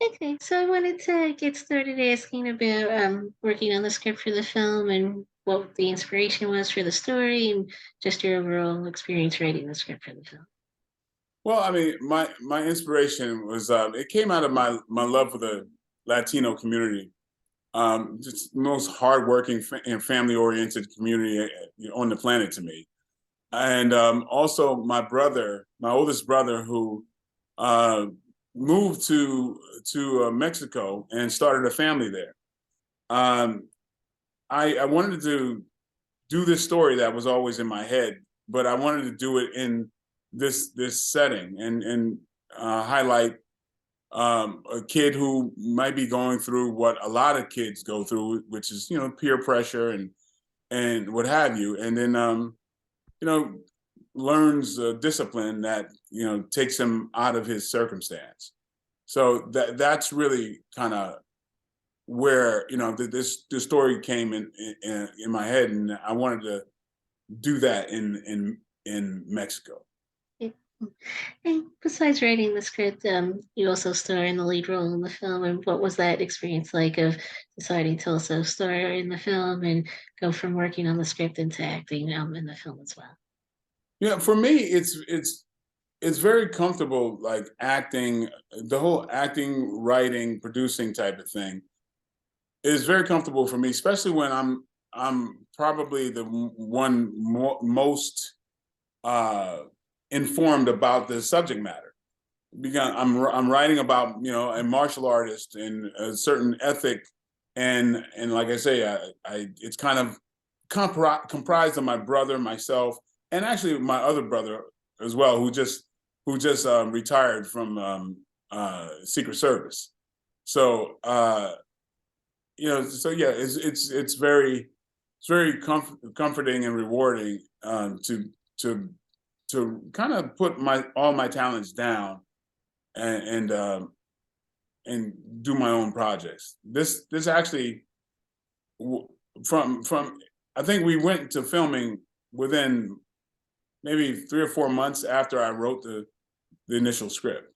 Okay, so I wanted to get started asking about working on the script for the film and what the inspiration was for the story and just your overall experience writing the script for the film. Well, I mean, my inspiration was it came out of my love for the Latino community. Just the most hardworking and family oriented community on the planet to me. And also my brother, my oldest brother, who uh, moved to Mexico and started a family there. Um, I wanted to do this story that was always in my head, but I wanted to do it in this setting and highlight a kid who might be going through what a lot of kids go through, which is peer pressure and what have you, and then you know learns discipline that takes him out of his circumstance. So that's really kind of where this story came in my head, and I wanted to do that in Mexico. Yeah. And besides writing the script, you also star in the lead role in the film. And what was that experience like of deciding to also star in the film and go from working on the script into acting in the film as well? Yeah, for me, it's very comfortable, like acting, the whole acting, writing, producing type of thing is very comfortable for me, especially when I'm probably the one most uh, informed about the subject matter. Because I'm writing about a martial artist and a certain ethic, and like I say, I it's kind of comprised of my brother, myself, and actually my other brother as well, who just retired from Secret Service. So so yeah, it's very comforting and rewarding to to kind of put my all my talents down and and do my own projects. This actually from I think we went to filming within maybe 3 or 4 months after I wrote the initial script.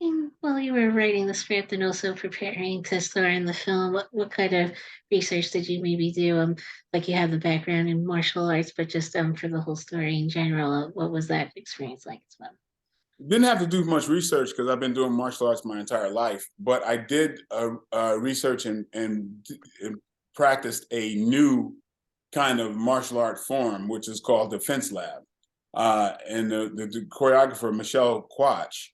And while you were writing the script and also preparing to star in the film, what kind of research did you maybe do? Like you have the background in martial arts, but just for the whole story in general, what was that experience like as well? Didn't have to do much research because I've been doing martial arts my entire life, but I did research and practiced a new kind of martial art form, which is called Defense Lab. And the choreographer Michelle Quach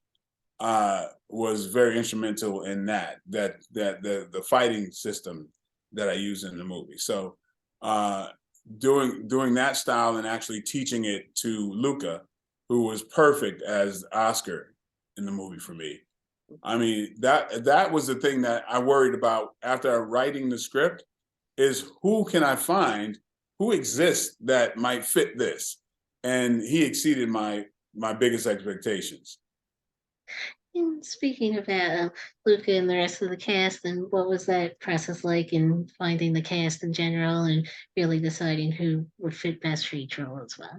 was very instrumental in that the fighting system that I use in the movie. So doing that style and actually teaching it to Luca, who was perfect as Oscar in the movie for me. I mean, that was the thing that I worried about after writing the script is who can I find who exists that might fit this, and he exceeded my biggest expectations. And speaking about Luca and the rest of the cast, and what was that process like in finding the cast in general and really deciding who would fit best for each role as well?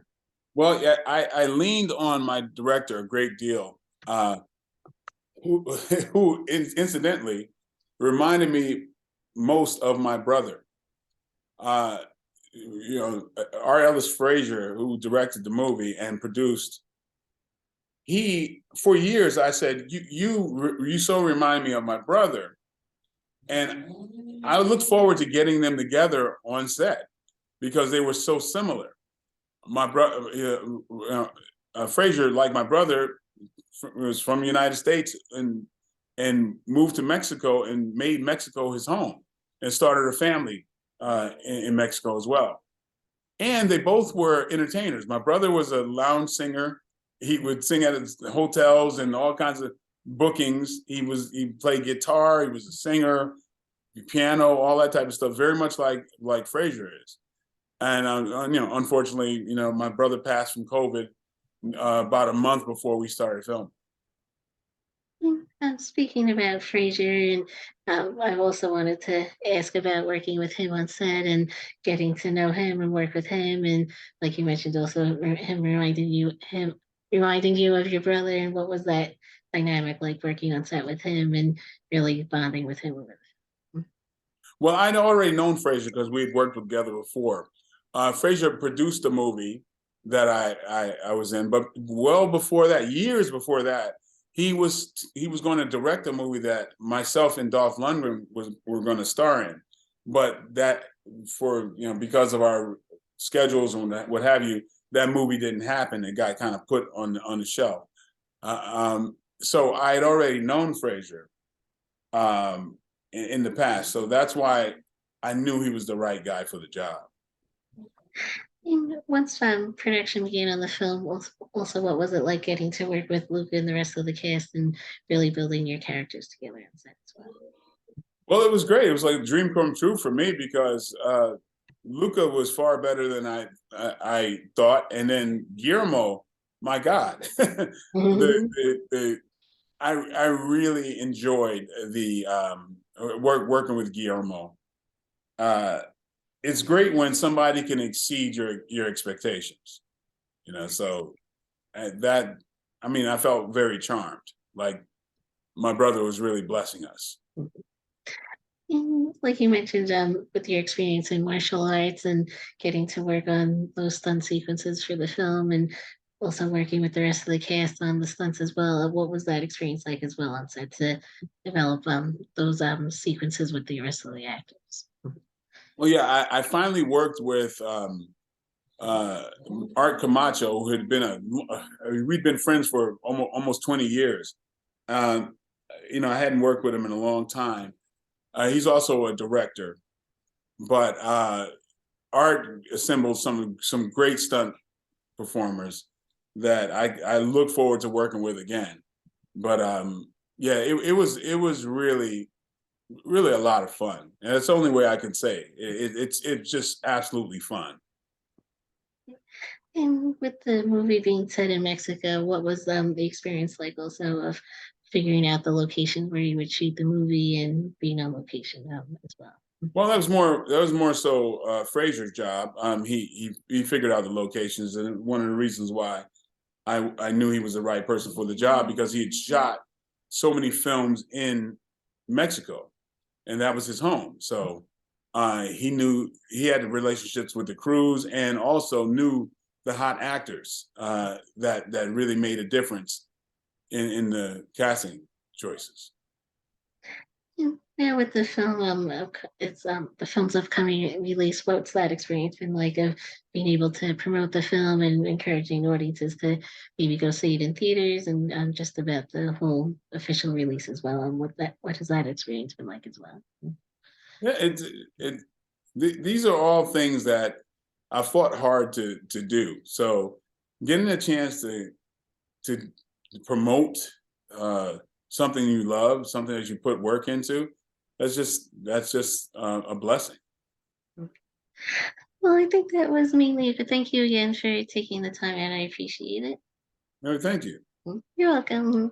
Well, yeah, I leaned on my director a great deal, who who incidentally reminded me most of my brother. Uh, R. Ellis Frazier, who directed the movie and produced, he for years I said, you so remind me of my brother, and I looked forward to getting them together on set because they were so similar. My brother Frazier, like my brother, was from the United States and moved to Mexico and made Mexico his home and started a family in Mexico as well. And they both were entertainers. My brother was a lounge singer. He would sing at hotels and all kinds of bookings. He played guitar. He was a singer, piano, all that type of stuff. Very much like Frazier is. And unfortunately, my brother passed from COVID about a month before we started filming. Speaking about Frazier, and I also wanted to ask about working with him on set and getting to know him and work with him, and like you mentioned, also him reminding you of your brother. And what was that dynamic like working on set with him and really bonding with him over it? Well, I'd already known Frazier because we'd worked together before. Frazier produced a movie that I was in, but well before that, years before that, he was going to direct a movie that myself and Dolph Lundgren were going to star in, but that for because of our schedules and what have you, that movie didn't happen. It got kind of put on the shelf. So I had already known Frazier in the past, so that's why I knew he was the right guy for the job. And once production began on the film, also what was it like getting to work with Luca and the rest of the cast and really building your characters together on set as well? Well, it was great. It was like a dream come true for me because Luca was far better than I thought, and then Guillermo, my God, Mhm. I really enjoyed the working with Guillermo. Uh, it's great when somebody can exceed your expectations, So that I mean, I felt very charmed. Like my brother was really blessing us. And like you mentioned, with your experience in martial arts and getting to work on those stunt sequences for the film, and also working with the rest of the cast on the stunts as well, what was that experience like as well on set to develop those sequences with the rest of the actors? Well, yeah, I finally worked with Art Camacho, who had we'd been friends for almost 20 years. Um, I hadn't worked with him in a long time. He's also a director, but Art assembled some great stunt performers that I look forward to working with again. But yeah, it was really a lot of fun, and that's the only way I can say it's just absolutely fun. And with the movie being set in Mexico, what was the experience like also of figuring out the location where you would shoot the movie and being on location as well? Well, that was more so Frazier's job. He figured out the locations, and one of the reasons why I knew he was the right person for the job because he had shot so many films in Mexico, and that was his home. So he knew he had the relationships with the crews, and also knew the hot actors that really made a difference in the casting choices. Yeah, now with the film, it's the film's upcoming release. What's that experience been like of being able to promote the film and encouraging audiences to maybe go see it in theaters and just about the whole official release as well? And what has that experience been like as well? Yeah, it these are all things that I fought hard to do. So getting a chance to promote uh, something you love, something that you put work into, that's just a blessing. Well, I think that was mainly it. But thank you again for taking the time, and I appreciate it. No, thank you. You're welcome.